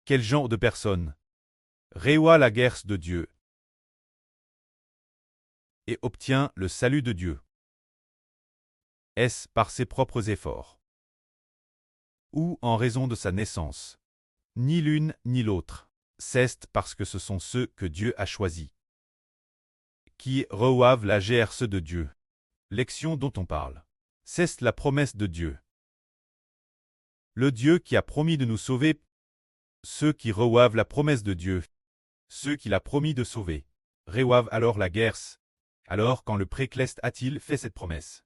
Quel genre de personne reçoit la grâce de Dieu et obtient le salut de Dieu? Est-ce par ses propres efforts ou en raison de sa naissance? Ni l'une ni l'autre. C'est parce que ce sont ceux que Dieu a choisis qui reçoivent la grâce de Dieu. L'action dont on parle, c'est la promesse de Dieu. Le Dieu qui a promis de nous sauver. Ceux qui reçoivent la promesse de Dieu, ceux qu'il a promis de sauver, reçoivent alors la grâce. Alors quand le précleste a-t-il fait cette promesse?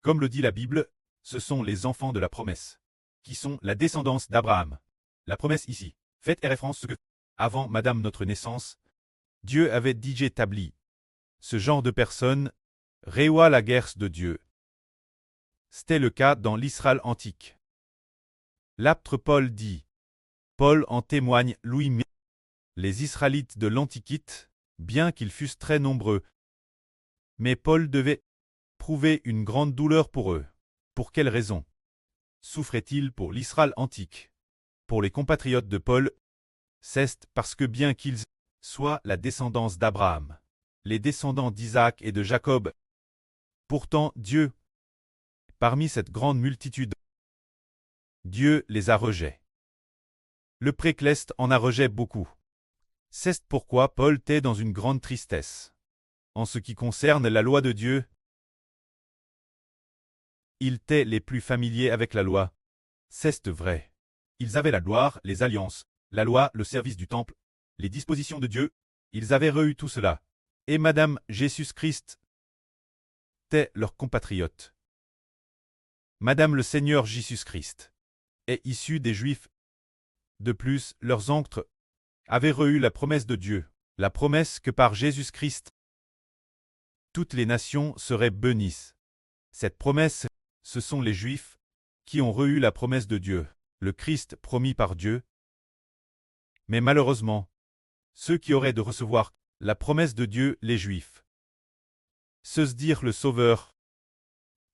Comme le dit la Bible, ce sont les enfants de la promesse, qui sont la descendance d'Abraham. La promesse ici, faite est référence à ce que, avant Madame notre naissance, Dieu avait déjà établi. Ce genre de personne reçoit la grâce de Dieu. C'était le cas dans l'Israël antique. L'apôtre Paul dit, Paul en témoigne lui-même. Les Israélites de l'Antiquité, bien qu'ils fussent très nombreux, mais Paul devait prouver une grande douleur pour eux. Pour quelle raison souffrait-il pour l'Israël antique? Pour les compatriotes de Paul, c'est parce que bien qu'ils soient la descendance d'Abraham, les descendants d'Isaac et de Jacob, pourtant Dieu, parmi cette grande multitude, Dieu les a rejetés. Le précleste en a rejeté beaucoup. C'est pourquoi Paul était dans une grande tristesse. En ce qui concerne la loi de Dieu, ils étaient les plus familiers avec la loi. C'est vrai. Ils avaient la gloire, les alliances, la loi, le service du temple, les dispositions de Dieu. Ils avaient reçu tout cela. Et Madame Jésus-Christ était leur compatriote. Madame le Seigneur Jésus-Christ est issue des Juifs. De plus, leurs oncles avaient reçu la promesse de Dieu, la promesse que par Jésus-Christ, toutes les nations seraient bénies. Cette promesse, ce sont les Juifs qui ont reçu la promesse de Dieu, le Christ promis par Dieu. Mais malheureusement, ceux qui auraient de recevoir la promesse de Dieu, les Juifs, se dire le Sauveur,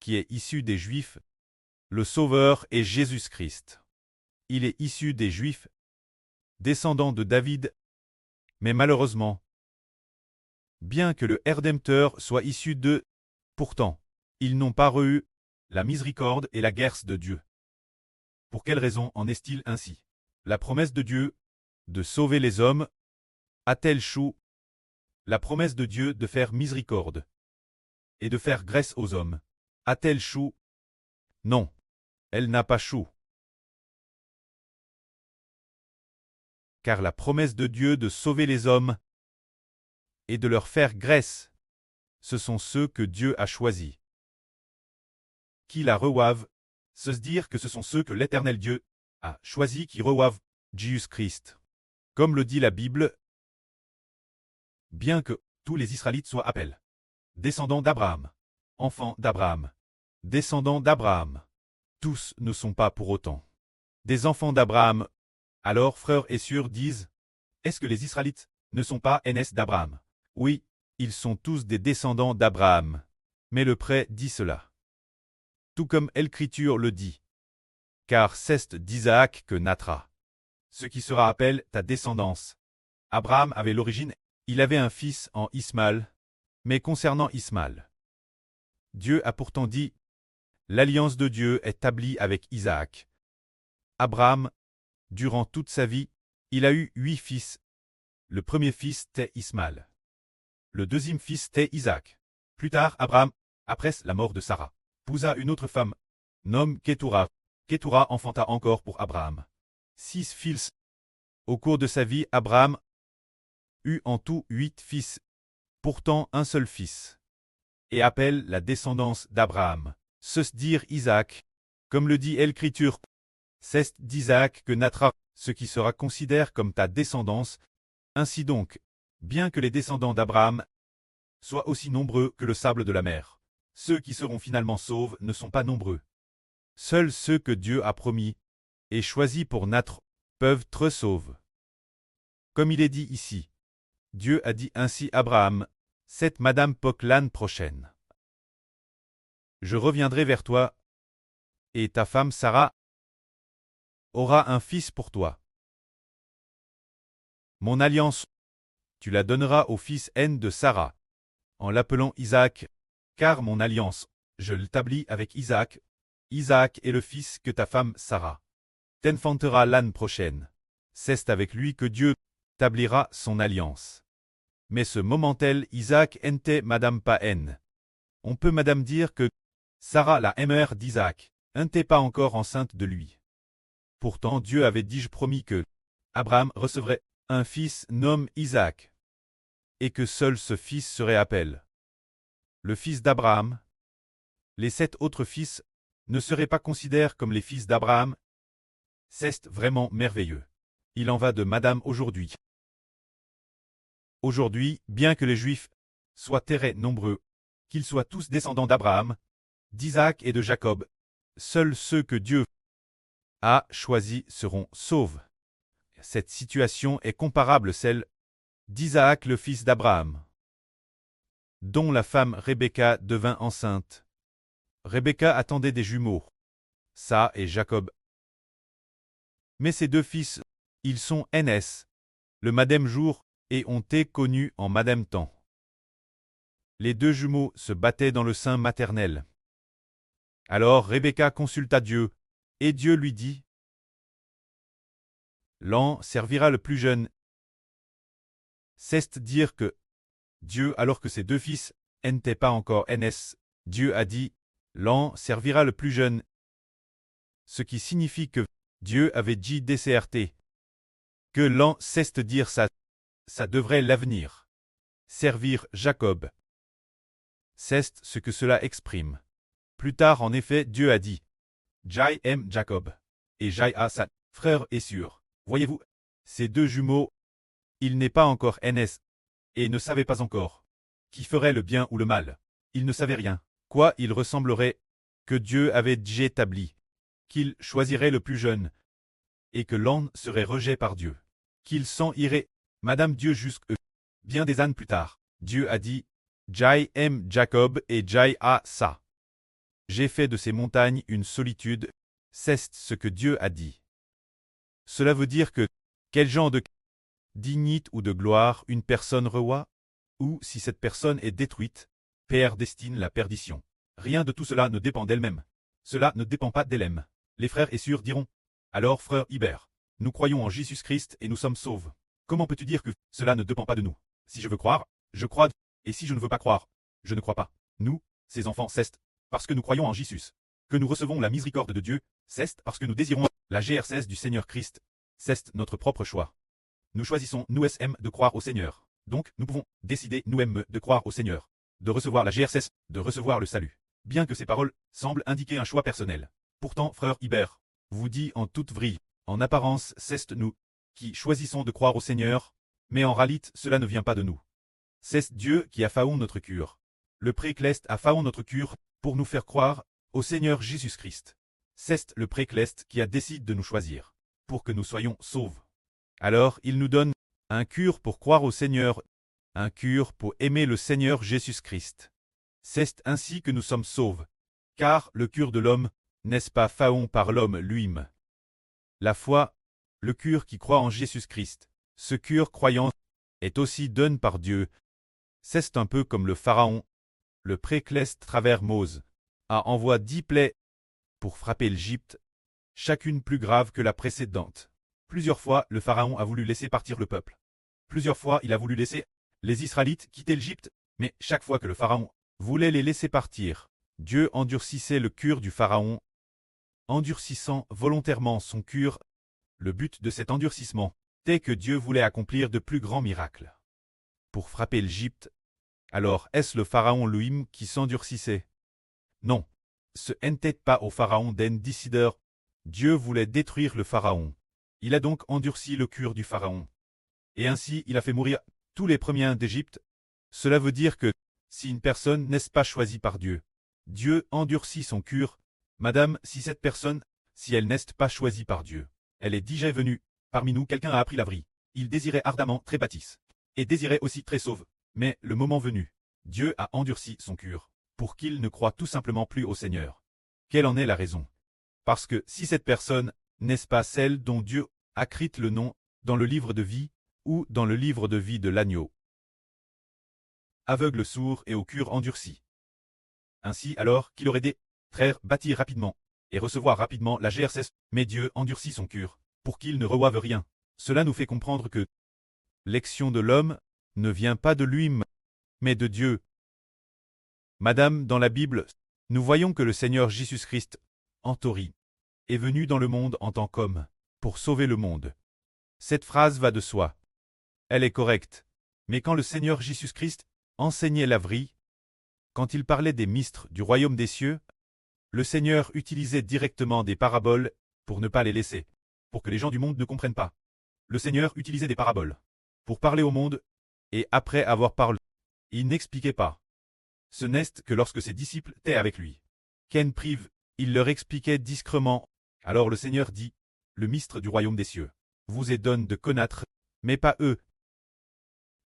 qui est issu des Juifs, le Sauveur est Jésus-Christ. Il est issu des Juifs, descendant de David, mais malheureusement, bien que le Rédempteur soit issu d'eux, pourtant, ils n'ont pas reçu la miséricorde et la grâce de Dieu. Pour quelle raison en est-il ainsi? La promesse de Dieu de sauver les hommes a-t-elle échoué? La promesse de Dieu de faire miséricorde et de faire grâce aux hommes a-t-elle échoué? Non, elle n'a pas échoué. Car la promesse de Dieu de sauver les hommes et de leur faire grâce, ce sont ceux que Dieu a choisis. Qui la reçoivent, se dire que ce sont ceux que l'Éternel Dieu a choisis qui reçoivent Jésus-Christ. Comme le dit la Bible, bien que tous les Israélites soient appelés descendants d'Abraham, enfants d'Abraham, descendants d'Abraham, tous ne sont pas pour autant des enfants d'Abraham. Alors frères et sœurs disent, est-ce que les Israélites ne sont pas aînés d'Abraham? Oui, ils sont tous des descendants d'Abraham. Mais le prêtre dit cela. Tout comme l'Écriture le dit. Car c'est d'Isaac que naîtra ce qui sera appelé ta descendance. Abraham avait l'origine, il avait un fils en Ismaël, mais concernant Ismaël, Dieu a pourtant dit, l'alliance de Dieu est établie avec Isaac. Abraham, durant toute sa vie, il a eu 8 fils. Le premier fils était Ismaël. Le deuxième fils était Isaac. Plus tard, Abraham, après la mort de Sarah, épousa une autre femme, nommée Kétura. Kétura enfanta encore pour Abraham 6 fils. Au cours de sa vie, Abraham eut en tout 8 fils, pourtant un seul fils, et appelle la descendance d'Abraham, se dire Isaac, comme le dit l'Écriture. C'est d'Isaac que naîtra ce qui sera considéré comme ta descendance. Ainsi donc, bien que les descendants d'Abraham soient aussi nombreux que le sable de la mer, ceux qui seront finalement sauvés ne sont pas nombreux. Seuls ceux que Dieu a promis et choisis pour naître peuvent être sauvés. Comme il est dit ici, Dieu a dit ainsi à Abraham, cette Madame Poc l'année prochaine. Je reviendrai vers toi, et ta femme Sarah aura un fils pour toi. Mon alliance, tu la donneras au fils N de Sarah, en l'appelant Isaac, car mon alliance, je l'établis avec Isaac. Isaac est le fils que ta femme Sarah t'enfantera l'année prochaine. C'est avec lui que Dieu établira son alliance. Mais ce moment-tel Isaac n'était madame pas N. On peut madame dire que Sarah, la mère d'Isaac, n'était pas encore enceinte de lui. Pourtant Dieu avait dit promis que Abraham recevrait un fils nommé Isaac, et que seul ce fils serait appelé le fils d'Abraham. Les 7 autres fils ne seraient pas considérés comme les fils d'Abraham. C'est vraiment merveilleux. Il en va de madame aujourd'hui. Aujourd'hui, bien que les Juifs soient très nombreux, qu'ils soient tous descendants d'Abraham, d'Isaac et de Jacob, seuls ceux que Dieu a choisis seront sauvés. Cette situation est comparable à celle d'Isaac le fils d'Abraham, dont la femme Rebecca devint enceinte. Rebecca attendait des jumeaux, Sa et Jacob. Mais ces 2 fils, ils sont NS, le madame jour, et ont été connus en madame temps. Les 2 jumeaux se battaient dans le sein maternel. Alors Rebecca consulta Dieu, et Dieu lui dit, l'an servira le plus jeune. C'est dire que Dieu, alors que ses 2 fils n'étaient pas encore NS, Dieu a dit, l'an servira le plus jeune. Ce qui signifie que Dieu avait dit DCRT, que l'an c'est dire ça devrait l'avenir. Servir Jacob. C'est ce que cela exprime. Plus tard en effet Dieu a dit, Jai aime Jacob, et Jai a sa frère est sûr. Voyez-vous, ces 2 jumeaux, il n'est pas encore NS, et ne savait pas encore qui ferait le bien ou le mal. Il ne savait rien, quoi il ressemblerait, que Dieu avait déjà établi, qu'il choisirait le plus jeune, et que l'an serait rejeté par Dieu, qu'il s'en irait, Madame Dieu jusque bien des années plus tard. Dieu a dit, Jai aime Jacob et Jai a ça. J'ai fait de ces montagnes une solitude, c'est ce que Dieu a dit. Cela veut dire que, quel genre de dignité ou de gloire une personne reçoit, ou si cette personne est détruite, Père destine la perdition. Rien de tout cela ne dépend d'elle-même. Cela ne dépend pas d'elle-même. Les frères et sœurs diront, alors frère Hubert, nous croyons en Jésus-Christ et nous sommes sauvés. Comment peux-tu dire que cela ne dépend pas de nous? Si je veux croire, je crois, et si je ne veux pas croire, je ne crois pas. Nous, ces enfants, c'est parce que nous croyons en Jésus, que nous recevons la miséricorde de Dieu, c'est parce que nous désirons la GRCS du Seigneur Christ, c'est notre propre choix. Nous choisissons, nous SM, de croire au Seigneur. Donc, nous pouvons décider, nous MM, de croire au Seigneur, de recevoir la GRCS, de recevoir le salut. Bien que ces paroles semblent indiquer un choix personnel. Pourtant, frère Hubert, vous dit en toute vraie, en apparence, c'est nous qui choisissons de croire au Seigneur, mais en réalité, cela ne vient pas de nous. C'est Dieu qui a fait notre cure. Le précleste a fait notre cure pour nous faire croire au Seigneur Jésus-Christ. C'est le précleste qui a décidé de nous choisir, pour que nous soyons sauvés. Alors il nous donne un cure pour croire au Seigneur, un cure pour aimer le Seigneur Jésus-Christ. C'est ainsi que nous sommes sauvés, car le cure de l'homme, n'est-ce pas faon par l'homme lui-même. La foi, le cure qui croit en Jésus-Christ, ce cure croyant, est aussi donné par Dieu. C'est un peu comme le Pharaon, le précleste travers Mose, a envoyé 10 plaies pour frapper l'Égypte, chacune plus grave que la précédente. Plusieurs fois, le Pharaon a voulu laisser partir le peuple. Plusieurs fois, il a voulu laisser les Israélites quitter l'Égypte, mais chaque fois que le Pharaon voulait les laisser partir, Dieu endurcissait le cœur du Pharaon, endurcissant volontairement son cœur. Le but de cet endurcissement était que Dieu voulait accomplir de plus grands miracles. Pour frapper l'Égypte, alors est-ce le Pharaon lui-même qui s'endurcissait? Non, ce n'était pas au Pharaon d'en décider. Dieu voulait détruire le Pharaon. Il a donc endurci le cœur du Pharaon. Et ainsi il a fait mourir tous les premiers d'Égypte. Cela veut dire que, si une personne n'est pas choisie par Dieu, Dieu endurcit son cœur. Madame, si cette personne, si elle n'est pas choisie par Dieu, elle est déjà venue, parmi nous quelqu'un a appris la vraie. Il désirait ardemment très bâtisse, et désirait aussi très sauve. Mais, le moment venu, Dieu a endurci son cœur, pour qu'il ne croie tout simplement plus au Seigneur. Quelle en est la raison? Parce que si cette personne, n'est-ce pas celle dont Dieu a écrit le nom dans le livre de vie, ou dans le livre de vie de l'agneau. Aveugle sourd et au cœur endurci. Ainsi alors qu'il aurait des frères bâtir rapidement, et recevoir rapidement la GRCS, mais Dieu endurcit son cœur, pour qu'il ne reçoive rien. Cela nous fait comprendre que l'action de l'homme ne vient pas de lui, mais de Dieu. Madame, dans la Bible, nous voyons que le Seigneur Jésus-Christ, en théorie, est venu dans le monde en tant qu'homme, pour sauver le monde. Cette phrase va de soi. Elle est correcte. Mais quand le Seigneur Jésus-Christ enseignait la vie, quand il parlait des mystères du royaume des cieux, le Seigneur utilisait directement des paraboles pour ne pas les laisser, pour que les gens du monde ne comprennent pas. Le Seigneur utilisait des paraboles pour parler au monde, et après avoir parlé, il n'expliquait pas. Ce n'est que lorsque ses disciples étaient avec lui. Ken prive, il leur expliquait discrètement. Alors le Seigneur dit, le mystère du royaume des cieux vous est donné de connaître, mais pas eux.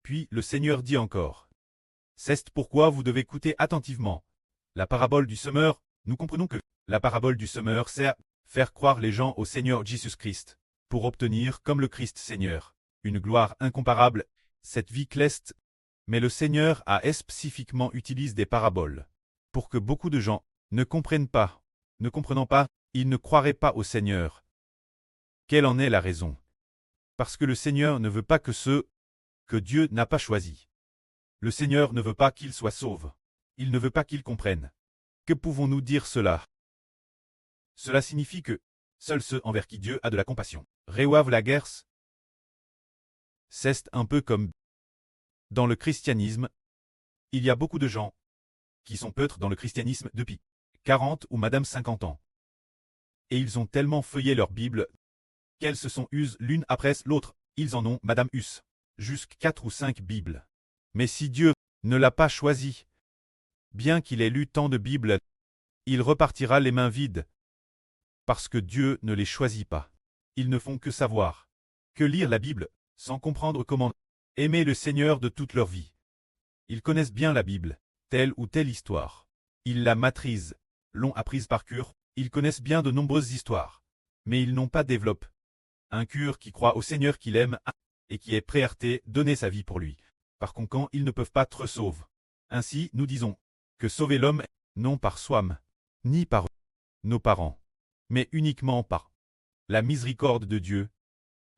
Puis le Seigneur dit encore, c'est pourquoi vous devez écouter attentivement. La parabole du semeur, nous comprenons que la parabole du semeur sert à faire croire les gens au Seigneur Jésus-Christ, pour obtenir, comme le Christ Seigneur, une gloire incomparable, cette vie céleste. Mais le Seigneur a spécifiquement utilisé des paraboles, pour que beaucoup de gens ne comprennent pas. Ne comprenant pas, ils ne croiraient pas au Seigneur. Quelle en est la raison? Parce que le Seigneur ne veut pas que ceux que Dieu n'a pas choisis. Le Seigneur ne veut pas qu'ils soient sauvés. Il ne veut pas qu'ils comprennent. Que pouvons-nous dire cela? Cela signifie que seuls ceux envers qui Dieu a de la compassion reçoivent la grâce. C'est un peu comme dans le christianisme. Il y a beaucoup de gens qui sont peut-être dans le christianisme depuis 40 ou madame 50 ans. Et ils ont tellement feuillé leur Bible qu'elles se sont usées l'une après l'autre. Ils en ont, madame Us, jusqu'à 4 ou 5 Bibles. Mais si Dieu ne l'a pas choisi, bien qu'il ait lu tant de Bibles, il repartira les mains vides. Parce que Dieu ne les choisit pas. Ils ne font que savoir, que lire la Bible, sans comprendre comment aimer le Seigneur de toute leur vie. Ils connaissent bien la Bible, telle ou telle histoire. Ils la maîtrisent, l'ont apprise par cœur, ils connaissent bien de nombreuses histoires. Mais ils n'ont pas développé un cœur qui croit au Seigneur qu'il aime et qui est prêt à donner sa vie pour lui. Par conséquent, ils ne peuvent pas être sauvés. Ainsi, nous disons que sauver l'homme, non par soi-même, ni par nos parents, mais uniquement par la miséricorde de Dieu.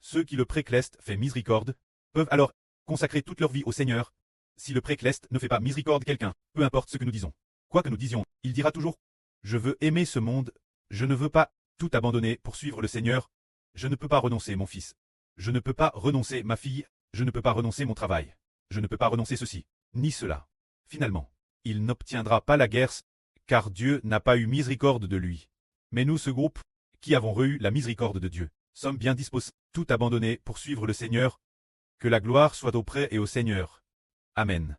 Ceux qui le préclestent fait miséricorde, peuvent alors consacrer toute leur vie au Seigneur. Si le précleste ne fait pas miséricorde quelqu'un, peu importe ce que nous disons, quoi que nous disions, il dira toujours « Je veux aimer ce monde, je ne veux pas tout abandonner pour suivre le Seigneur, je ne peux pas renoncer mon fils, je ne peux pas renoncer ma fille, je ne peux pas renoncer mon travail, je ne peux pas renoncer ceci, ni cela. » Finalement, il n'obtiendra pas la guerre, car Dieu n'a pas eu miséricorde de lui. Mais nous, ce groupe, qui avons eu la miséricorde de Dieu, sommes bien disposés, tout abandonner pour suivre le Seigneur. Que la gloire soit auprès et au Seigneur. Amen.